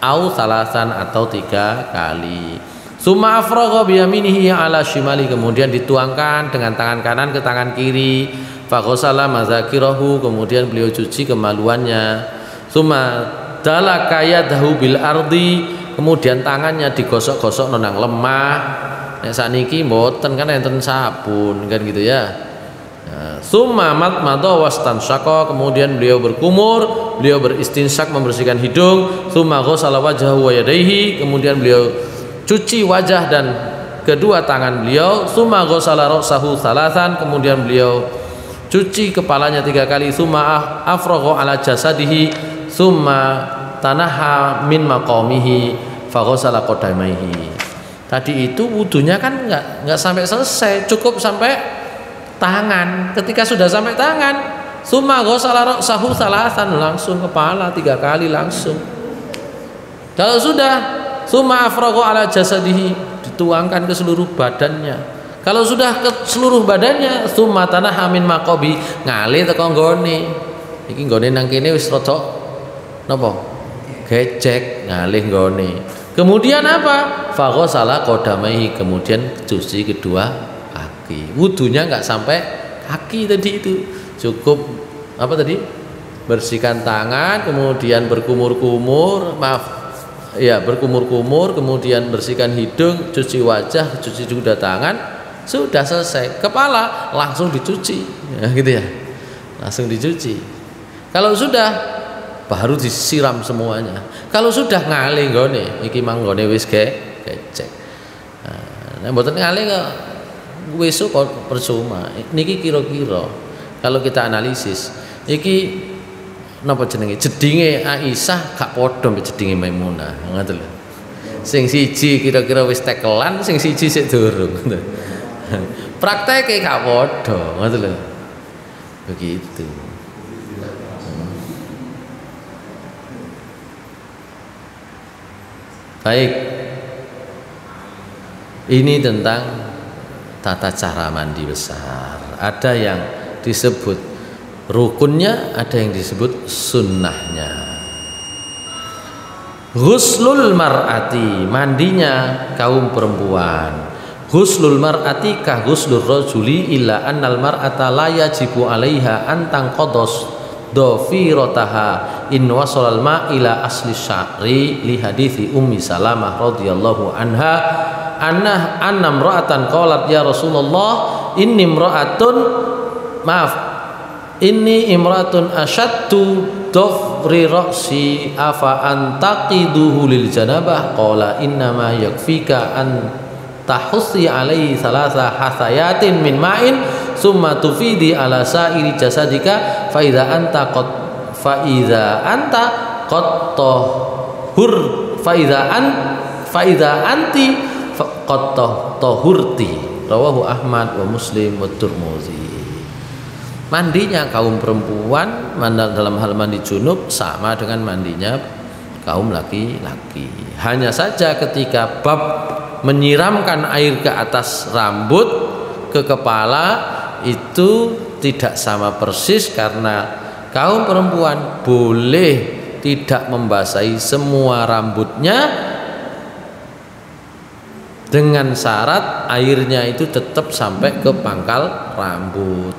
Aw thalathan atau 3 kali. Summa afragha bi yaminihi ala shimali, kemudian dituangkan dengan tangan kanan ke tangan kiri. Fa ghasala mazakirahu, kemudian beliau cuci kemaluannya. Summa dalaka yadahu bil ardi, kemudian tangannya digosok-gosok nang lemah. Nek saniki mboten kan enten sabun kan gitu ya. Summa madmadha wastansyaqa, kemudian beliau berkumur, beliau beristinsyak membersihkan hidung, summa ghassala wajhahu wa yadayhi, kemudian beliau cuci wajah dan kedua tangan beliau, summa ghassala ra'sahu thalathan, kemudian beliau cuci kepalanya 3 kali, summa afragha ala jasadihi, summa tanaha min maqamihi fa ghassala qadamaihi. Tadi itu wudunya kan enggak sampai selesai, cukup sampai tangan. Ketika sudah sampai tangan, summa ghassala ra'sahu thalathan, langsung kepala 3 kali langsung. Kalau sudah, summa afragha ala jasadihi, dituangkan ke seluruh badannya. Kalau sudah ke seluruh badannya, summa tanaha min maqabi, ngalih teko nggone. Iki nggone nang kene wis rada napa? Gecek, ngalih nggone. Kemudian apa? Fa ghassala qadamaihi, kemudian cuci kedua kaki. Wudunya enggak sampai kaki tadi itu. Cukup apa tadi? Bersihkan tangan, kemudian berkumur-kumur, berkumur-kumur, kemudian bersihkan hidung, cuci wajah, cuci juga tangan, sudah selesai. Kepala langsung dicuci, ya, gitu ya, langsung dicuci. Kalau sudah, baru disiram semuanya. Kalau sudah ngalih nggone, iki mang nggone wis gecek. Nah, mboten ngalih kok wis kok percuma. Niki kira-kira kalau kita analisis, iki napa jenenge? Jedinge Aisyah gak padha mbek jedinge Maimunah, ngoten lho. Sing siji kira-kira wis tekelan, sing siji sik durung. Prakteke gak padha, ngoten lho. Begitu. Baik. Ini tentang tata cara mandi besar. Ada yang disebut rukunnya, ada yang disebut sunnahnya. Ghuslul mar'ati, mandinya kaum perempuan. Ghuslul mar'ati ka ghuslur rajuli illa annal mar'ata la yajibu 'alaiha an tanqados dhafirataha in wasalal ma ila asli sya'ri li hadithi Ummi Salamah radhiyallahu anha anna imra'atan qalat ya Rasulullah inni imra'atun asyaddu dhafri ra'si afa antaqiduhu lil janabah qala innama yakfika an tahussi alaihi salasa hasayatin min ma'in summa tufidi ala sa'iri jasadika fa idza anta qad tahurti rawahu Ahmad wa Muslim wa Tirmidzi. Mandinya kaum perempuan dalam hal mandi junub sama dengan mandinya kaum laki-laki. Hanya saja ketika bab menyiramkan air ke atas rambut, ke kepala, itu tidak sama persis karena kaum perempuan boleh tidak membasahi semua rambutnya dengan syarat airnya itu tetap sampai ke pangkal rambut.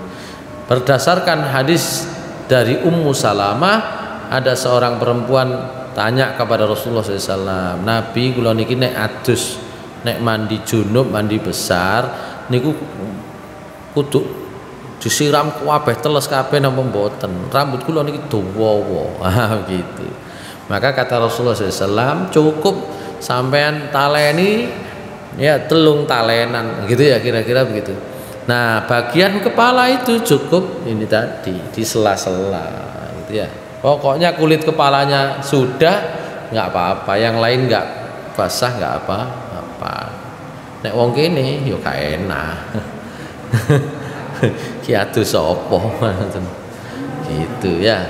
Berdasarkan hadis dari Ummu Salamah, ada seorang perempuan tanya kepada Rasulullah SAW, Nabi kula niki nek adus, nek mandi junub, mandi besar niku kudu disiram kabeh teles kabeh napa mboten? Rambut kula niki dawa. Gitu. Maka kata Rasulullah SAW, cukup sampean taleni ya telung talenan gitu ya, kira-kira begitu. Nah, bagian kepala itu cukup ini tadi di sela-sela gitu ya. Pokoknya kulit kepalanya sudah nggak apa-apa, yang lain nggak basah nggak apa-apa. Nek wong kene yo gak enak. Ki adus sapa gitu ya.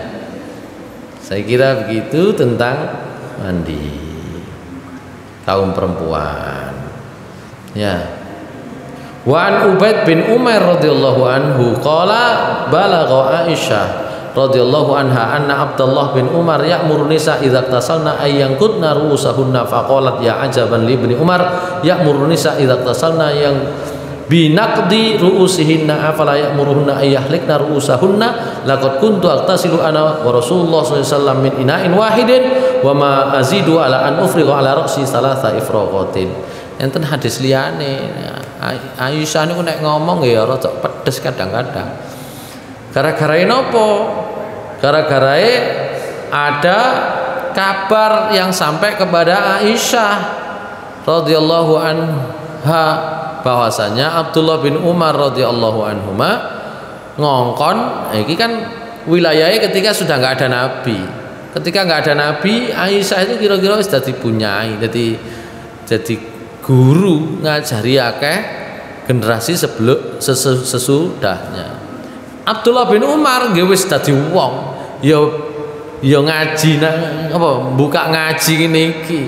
Saya kira begitu tentang mandi kaum perempuan. Ya. Wa an Ubaid bin Umar radhiyallahu anhu qala balagha Aisyah radhiyallahu anha anna Abdullah bin Umar ya'muru nisa idza tasalna ay yanqudna ru'usahunna faqalat ya ajaban li ibni Umar ya'muru nisa idza tasalna yang binaqdi ru'usihinna afala ya'muruhunna ay yahlikna ru'usahunna laqad kuntu aqtasilu ana wa Rasulullah sallallahu alaihi wasallam min ina'in wahidin wa ma azidu ala an ufriqa ala ra'si salasa ifraqatin. Enten hadis liyane Aisyah niku nek ngomong ya rada pedes kadang-kadang. Gara-gara nopo? Gara-gara ada kabar yang sampai kepada Aisyah radhiyallahu anha bahwasanya Abdullah bin Umar radhiyallahu anhuma ngongkon iki kan wilayahnya ketika sudah nggak ada Nabi. Ketika nggak ada Nabi, Aisyah itu kira-kira sudah dipunyai, jadi guru ngajari akeh generasi sesudahnya. Abdullah bin Umar nggih wis dadi wong, ya ngaji buka ngaji ngene iki,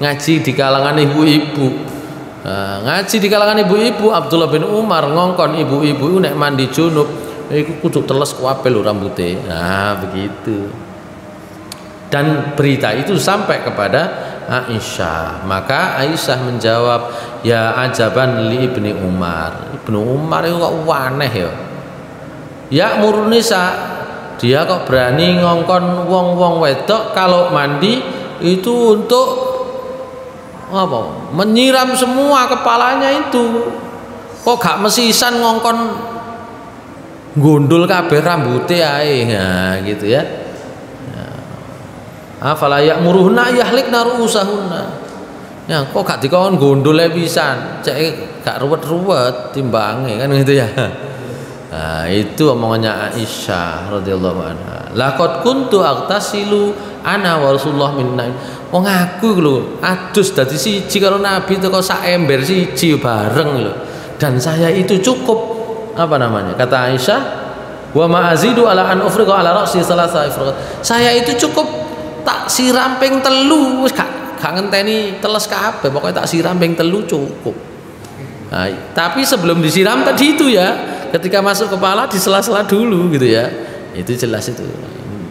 ngaji di kalangan ibu-ibu. Ngaji di kalangan ibu-ibu, Abdullah bin Umar ngongkon ibu-ibu nek mandi junub iku kudu teles kuape lho rambute. Nah, begitu. Dan berita itu sampai kepada Aisyah. Maka Aisyah menjawab, ya ajaban li ibni Umar. Ibnu Umar itu kok aneh ya. Ya murnisa, dia kok berani ngongkon wong-wong wedok kalau mandi itu untuk apa? Menyiram semua kepalanya itu. Kok gak mesisan ngongkon gundul kabeh rambute ae. Nah, gitu ya. Afala ya'muruhunna yahlikna ru'usahunna. Ya, kok gak dikon gondole pisan, cek gak ruwet-ruwet timbange kan gitu ya. Nah, itu omongannya Aisyah radhiyallahu anha. Laqad kuntu aghtasilu ana wa Rasulullah minna. Wong aku lho adus dadi siji karo Nabi teko sak ember siji bareng lho. Dan saya itu cukup apa namanya? Kata Aisyah, wa ma'azidu ala an ufriqa ala ra'si salasa ifraqat. Saya itu cukup tak siram ping telu wis gak ngenteni teles kabeh, pokoknya tak siram ping telu cukup. Nah, tapi sebelum disiram tadi itu ya, ketika masuk kepala di sela-sela dulu gitu ya. Itu jelas itu.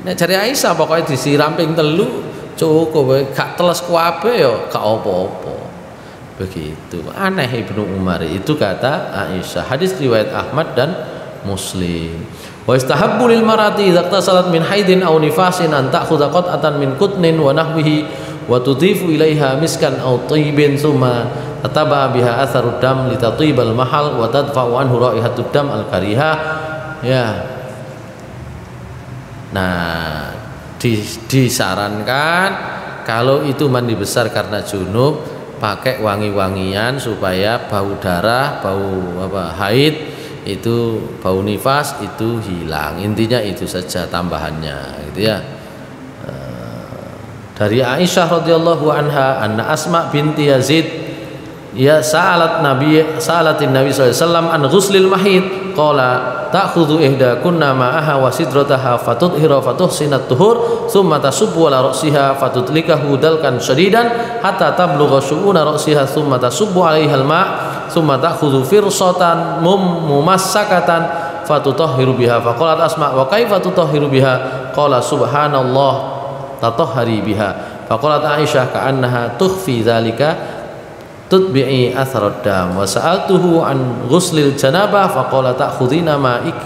Nek cari Aisyah pokoknya disiram ping telu cukup, gak teles kabeh ya gak apa-apa. Begitu. Aneh Ibnu Umar itu kata Aisyah. Hadis riwayat Ahmad dan Muslim. Wa istahabbu lil marati idza tasalat min haidin aw nifasin an ta'khudha qat'atan min qutnin wa nahwihi wa tudhifu ilaiha miskan aw tayyibin thumma tataba biha atharud dam litatibal mahal wa tadfa'u anhu raihatud dam al karihah. Ya. Nah, disarankan kalau itu mandi besar karena junub pakai wangi-wangian supaya bau darah, bau haid itu, bau nifas itu hilang. Intinya itu saja tambahannya gitu ya. Dari Aisyah radhiyallahu anha anna Asma binti Yazid ya sa'alatin Nabi sallallahu alaihi wasallam an ghuslil mahid qala ta'khudhu ihdakunna ma'aha wa sidrataha fatudhira fatuhsinat tuhur thumma tasubbu ala ra'siha fatutlikahu dalkan shadidan hatta tablugha shu'una ra'siha thumma tasubbu 'alaiha al-ma' thumma ta'khudhu firsatan mumassakatan fatutahhiru biha. Faqalat Asma wa kaifa tutahhiru biha? Qala subhanallah tatahhari biha. Faqalat Aisyah ka'annaha tukhfi dzalika tutbi'i atharad dam. Wa sa'altuhu an ghuslil janabah faqala ta'khudhina ma'ik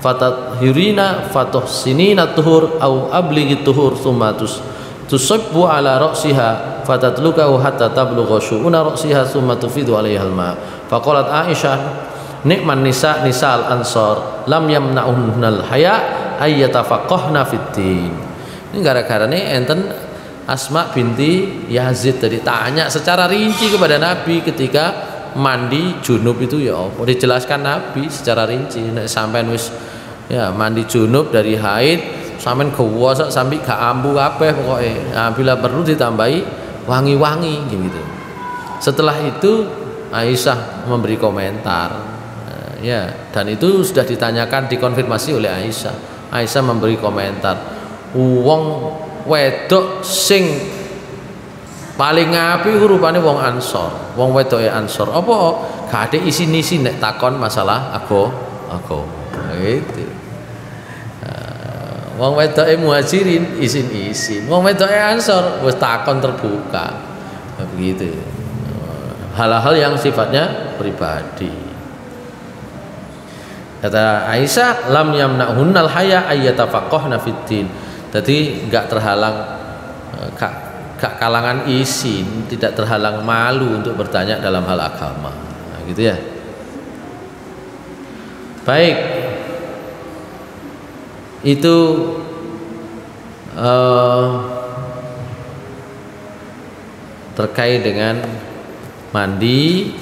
fatahhirina fatuhsinina tuhur au ablighi tuhur thumma tusabbu ala ra'siha fatatlukahu hatta tablugha syu'una ra'siha thumma tufidu 'alaiha al-ma'. Faqalat Aisyah nikman nisal ansar lam yamna'unnal haya ay yatafaqahna fid din. Ini gara-gara nih enten Asma binti Yazid tadi tanya secara rinci kepada Nabi ketika mandi junub itu ya apa, dijelaskan Nabi secara rinci. Nek sampean wis ya mandi junub dari haid sampean gawa sampai gak ambu kabeh pokoke. Nah, bila perlu ditambahi wangi-wangi gitu. Setelah itu Aisyah memberi komentar. Ya, dan itu sudah ditanyakan, dikonfirmasi oleh Aisyah. Aisyah memberi komentar. Wong wedok sing paling apik rupane wong Ansor. Wong wedoke Ansor. Apa gak ada isin-isin nek takon masalah aku. Gitu. Wong wedoke Muhajirin isin-isin. Wong wedoke Ansor wis takon terbuka. Begitu. Hal-hal yang sifatnya pribadi. Kata Aisyah, lam yamna'hunnal haya ayyatafaqahna fid din. Jadi enggak terhalang gak kalangan isin, tidak terhalang malu untuk bertanya dalam hal agama. Nah, gitu ya. Baik. itu terkait dengan mandi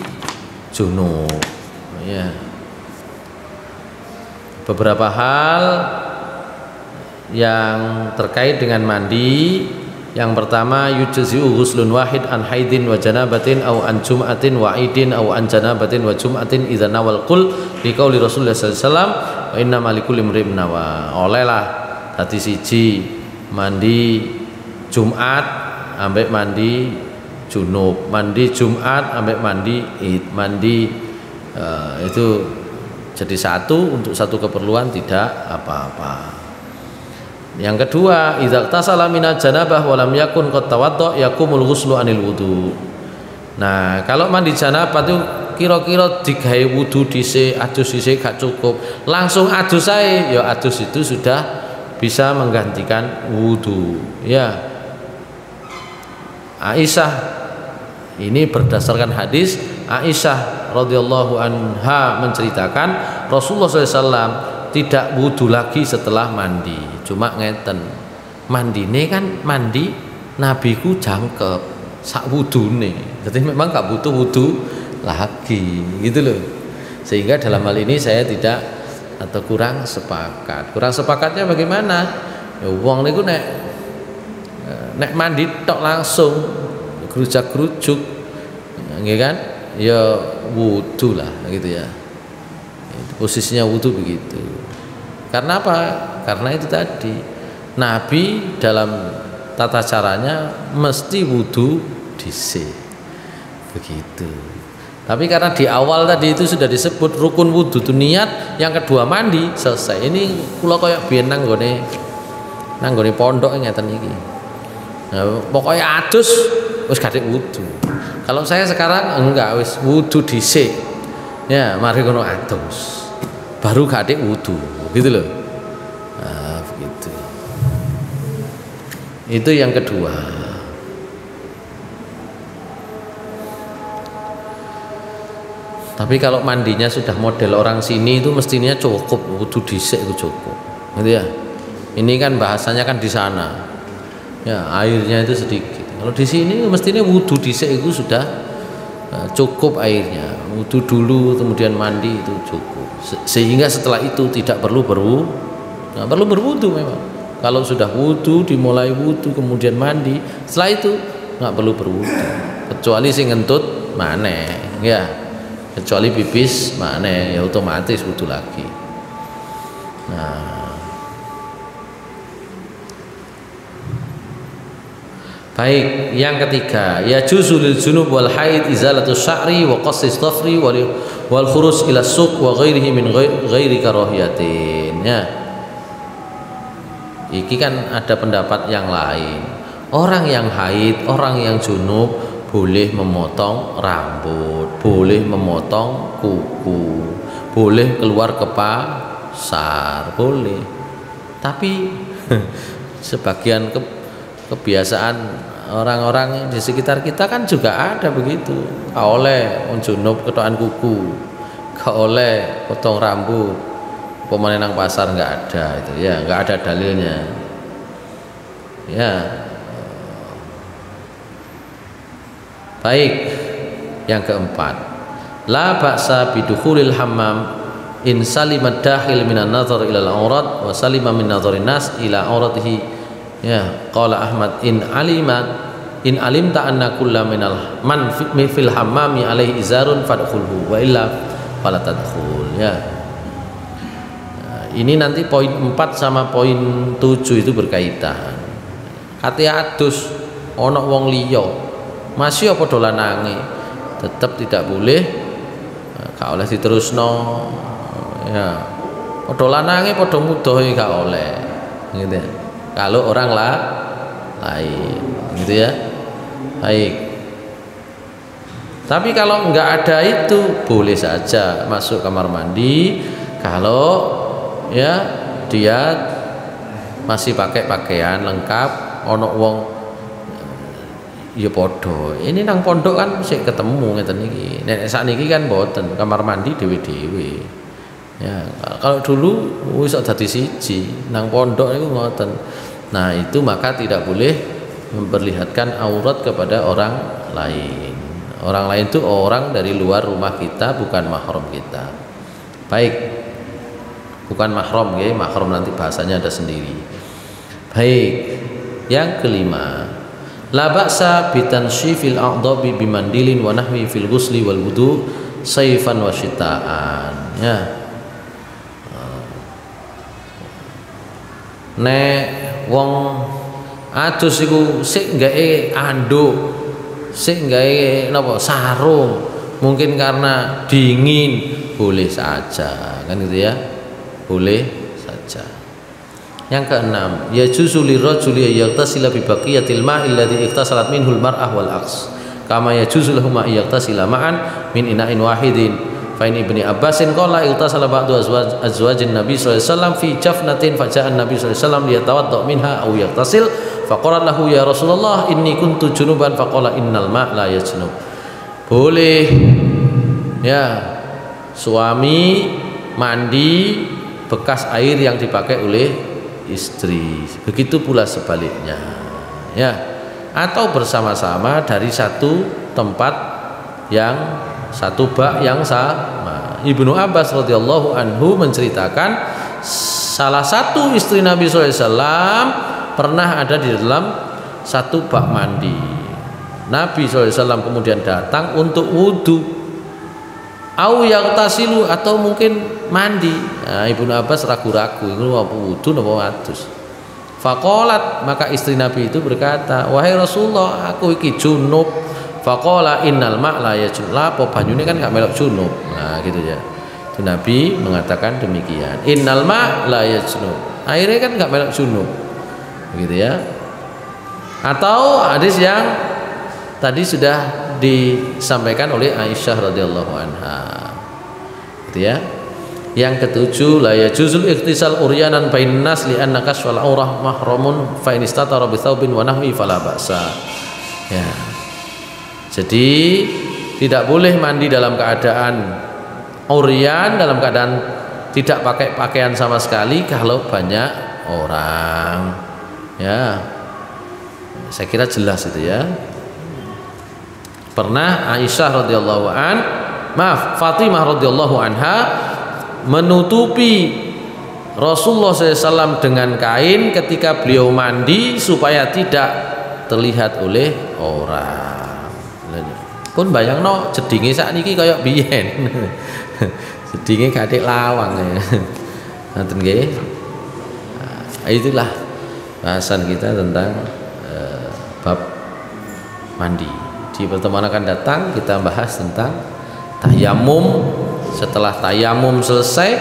junub ya. Beberapa hal yang terkait dengan mandi. Yang pertama, yujzi'u ghuslun wahid an haidin wa janabatin au an jum'atin wa idin au an janabatin wa jum'atin idza nawal qul liqauli Rasulullah sallallahu alaihi wasallam wa inna malikul imrim nawa. Olehlah dadi siji mandi Jumat ambek mandi junub, mandi Jumat ambek mandi Id, mandi itu jadi satu untuk satu keperluan, tidak apa-apa. Yang kedua, idza tasala minal janabah wa lam yakun qad tawadda yakumul ghuslu anil wudu. Nah, kalau mandi janabah itu kira-kira digawe wudu dhisik, adus dhisik gak cukup. Langsung adus sae, ya adus itu sudah bisa menggantikan wudu. Ya. Aisyah ini berdasarkan hadis Aisyah radhiyallahu anha menceritakan Rasulullah SAW tidak wudu lagi setelah mandi. Cuma ngeten, mandine kan mandi nabiku jangkep sak wudune. Jadi memang gak butuh wudu lagi gitu loh. Sehingga dalam hal ini saya tidak atau kurang sepakat. Kurang sepakatnya bagaimana? Ya wong niku nek mandi tok langsung gerujak-gerujuk nggih kan? Ya wudu lah gitu ya. Posisinya wudu begitu. Karena apa? Karena itu tadi Nabi dalam tata caranya mesti wudu dhisik begitu. Tapi karena di awal tadi itu sudah disebut rukun wudu itu niat, yang kedua mandi, selesai. Ini kula koyo biyen nang nggone pondok ngeten iki. Nah, pokoknya adus wis kadek wudu. Kalau saya sekarang enggak, wis wudu dhisik. Ya, mari kono adus. Baru kadek wudu, gitu loh. Nah, begitu. Itu yang kedua. Tapi kalau mandinya sudah model orang sini itu mestinya cukup, wudu dhisik itu cukup. Gitu ya. Ini kan bahasanya kan di sana. Ya, airnya itu sedikit. Kalau di sini mestinya wudu dhisik itu sudah cukup airnya. Wudu dulu kemudian mandi itu cukup. Sehingga setelah itu tidak perlu berwudu memang. Kalau sudah wudu, dimulai wudu kemudian mandi, setelah itu nggak perlu berwudu. Kecuali sing ngentut maneh, ya. Kecuali pipis maneh, ya otomatis wudu lagi. Nah, baik, yang ketiga, ya juzul junub wal haid izalatu sya'ri wa qassis dhafri wal khuruj ila suq wa ghairihi min ghairi karahiyatin. Ya. Iki kan ada pendapat yang lain. Orang yang haid, orang yang junub boleh memotong rambut, boleh memotong kuku, boleh keluar ke pasar, boleh. Tapi sebagian kebiasaan orang-orang di sekitar kita kan juga ada begitu. Gak oleh junub ketokan kuku, gak oleh potong rambut. Pemain nang pasar nggak ada itu ya, nggak ada dalilnya. Ya. Baik, yang keempat, la ba'sa bidukhulil hammam in salimad dakhil minan nazar ila al-aurat wa salima min nazarin nas ila auratihi. Ya, qala Ahmad in alimta anna kulla minal man fil hammami alaihi izarun fadkhulhu wa illa fala tadkhul. Ya. Ini nanti poin 4 sama poin 7 itu berkaitan. Kate adus ana wong liya masih apa dolanange tetap tidak boleh, gak oleh diterusno. Ya. Padha lanange padha mudahe gak oleh. Gitu ya. Kalau orang lain gitu ya. Baik. Tapi kalau enggak ada itu boleh saja masuk kamar mandi kalau ya dia masih pakai pakaian lengkap, ono wong ya podo. Ini nang pondok kan sik ketemu ngeten iki. Nek sakniki kan mboten, kamar mandi dhewe-dhewe. Ya, kalau dulu wis dadi siji, nang pondok niku ngoten. Nah, itu maka tidak boleh memperlihatkan aurat kepada orang lain. Orang lain itu orang dari luar rumah kita, bukan mahram kita. Baik. Bukan mahram ya, mahram nanti bahasanya ada sendiri. Baik. Yang kelima, la ba'sa bitansyifil a'dhabi bimandilin wa nahwi fil ghusli wal wudu sayfan wa syita'an. Ya. Nek wong adus iku sik gawe anduk, sik gawe napa sarung, mungkin karena dingin, boleh saja, kan gitu ya. Boleh saja. Yang keenam, yajuzu lirrajuli yaghtasila bi baqiyatil ma'il ladzi iktasalat minhul mar'ah wal aks. Kama yajuzu lahum yaghtasila ma'an min ina'in wahidin. Fa ini Ibnu Abbasin qala iltasala ba'du azwajin Nabi sallallahu alaihi wasallam fi jafnatin fa ja'a Nabi sallallahu alaihi wasallam liyatawadda minha aw yaghtasil fa qalat lahu ya Rasulullah inni kuntu junuban fa qala innal ma' la yajnub. Boleh ya suami mandi bekas air yang dipakai oleh istri, begitu pula sebaliknya ya, atau bersama-sama dari satu tempat yang satu bak yang sama. Ibnu Abbas radhiyallahu anhu menceritakan salah satu istri Nabi SAW pernah ada di dalam satu bak mandi. Nabi SAW kemudian datang untuk wudhu, au yaghtasilu atau mungkin mandi. Nah, Ibnu Abbas ragu-ragu itu apa wudhu apa adus. Faqalat, maka istri Nabi itu berkata, wahai Rasulullah, aku iki junub. Faqala innal ma' la yajnub. Apa banyune kan gak melok junub. Nah, gitu ya. Itu Nabi mengatakan demikian. Innal ma' la yajnub. Airnya kan gak melok junub. Begitu ya. Atau hadis yang tadi sudah disampaikan oleh Aisyah radhiyallahu anha. Gitu ya. Yang ketujuh, la yajuzul ikhtisal uryanan bainan nas li anna kasfal aurah mahramun fa in istatara bi thawbin wa nahwi fala ba'sa. Ya. Jadi tidak boleh mandi dalam keadaan uryan, dalam keadaan tidak pakai pakaian sama sekali kalau banyak orang. Ya. Saya kira jelas itu ya. Pernah Aisyah radhiyallahu Fatimah radhiyallahu anha menutupi Rasulullah SAW dengan kain ketika beliau mandi supaya tidak terlihat oleh orang. Pun bayangno jedinge sakniki kaya biyen. Jedinge gathik lawang ya. Ngoten nggih. Nah, itulah bahasan kita tentang bab mandi. Di pertemuan akan datang kita bahas tentang tayamum. Setelah tayamum selesai,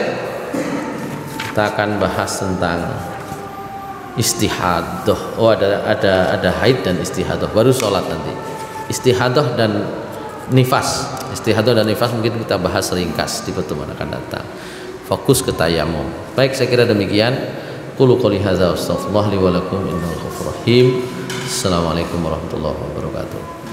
kita akan bahas tentang istihadah. Oh, ada haid dan istihadah. Baru sholat nanti. Istihadah dan nifas. Istihadah dan nifas mungkin kita bahas ringkas di pertemuan akan datang. Fokus ke tayamum. Baik, saya kira demikian. Qulu qouli hadza wa astaghfirullah li wa lakum innahu ghafurur rahim. Assalamualaikum warahmatullahi wabarakatuh.